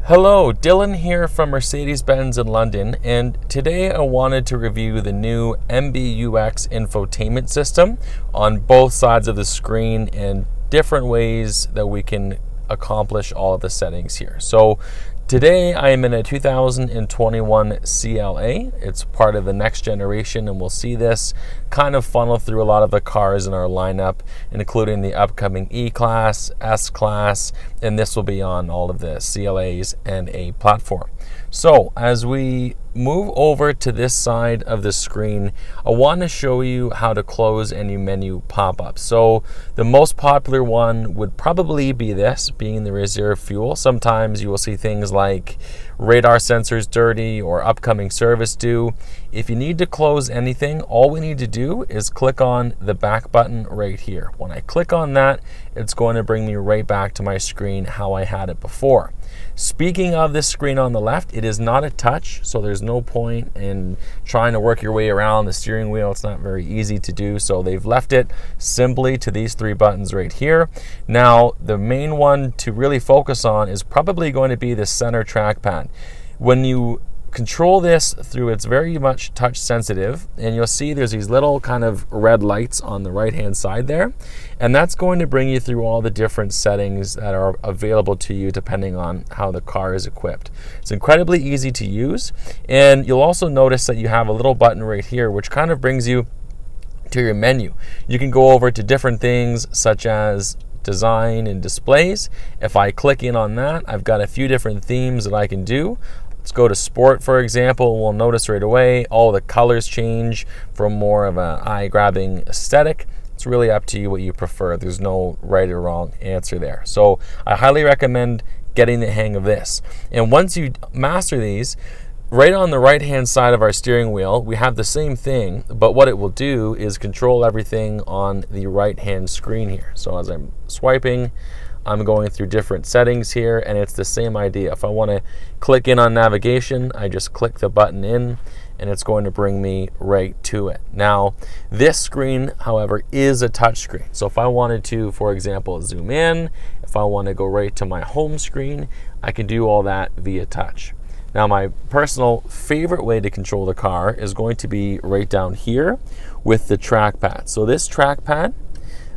Hello, Dylan here from Mercedes-Benz in London, and today I wanted to review the new MBUX infotainment system on both sides of the screen and different ways that we can accomplish all of the settings here. So today I am in a 2021 CLA. It's part of the next generation, and we'll see this kind of funnel through a lot of the cars in our lineup, including the upcoming E-Class, S-Class, and this will be on all of the CLAs and A platform. So as we move over to this side of the screen, I want to show you how to close any menu pop-up. So the most popular one would probably be this, being the reserve fuel. Sometimes you will see things like radar sensors dirty or upcoming service due. If you need to close anything, all we need to do is click on the back button right here. When I click on that, it's going to bring me right back to my screen how I had it before. Speaking of this screen on the left, it is not a touch, so there's no point in trying to work your way around the steering wheel. It's not very easy to do, so they've left it simply to these three buttons right here. Now, the main one to really focus on is probably going to be the center trackpad. When you control this through, it's very much touch sensitive, and you'll see there's these little kind of red lights on the right hand side there, and that's going to bring you through all the different settings that are available to you depending on how the car is equipped. It's incredibly easy to use, and you'll also notice that you have a little button right here which kind of brings you to your menu. You can go over to different things such as design and displays. If I click in on that, I've got a few different themes that I can do. Let's go to sport, for example. We'll notice right away all the colors change from more of an eye-grabbing aesthetic. It's really up to you what you prefer. There's no right or wrong answer there. So I highly recommend getting the hang of this. And once you master these, right on the right-hand side of our steering wheel, we have the same thing, but what it will do is control everything on the right-hand screen here. So as I'm swiping, I'm going through different settings here, and it's the same idea. If I want to click in on navigation, I just click the button in, and it's going to bring me right to it. Now, this screen, however, is a touch screen. So if I wanted to, for example, zoom in, if I want to go right to my home screen, I can do all that via touch. Now, my personal favorite way to control the car is going to be right down here with the trackpad. So this trackpad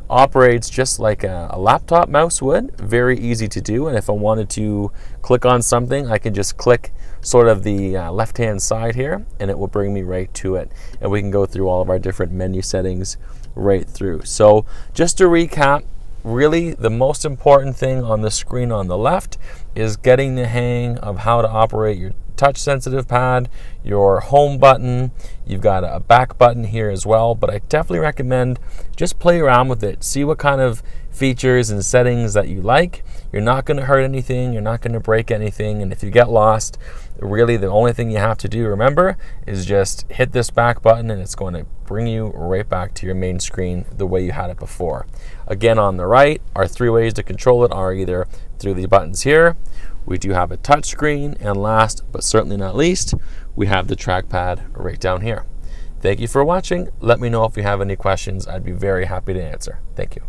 operates just like a laptop mouse would, very easy to do. And if I wanted to click on something, I can just click sort of the left-hand side here, and it will bring me right to it. And we can go through all of our different menu settings right through. So just to recap, really the most important thing on the screen on the left is getting the hang of how to operate your touch sensitive pad, your home button. You've got a back button here as well, but I definitely recommend just play around with it. See what kind of features and settings that you like. You're not going to hurt anything, you're not going to break anything, and if you get lost, really the only thing you have to do, remember, is just hit this back button and it's going to bring you right back to your main screen the way you had it before. Again, on the right, our three ways to control it are either through the buttons here. We do have a touch screen, and last but certainly not least, we have the trackpad right down here. Thank you for watching. Let me know if you have any questions. I'd be very happy to answer. Thank you.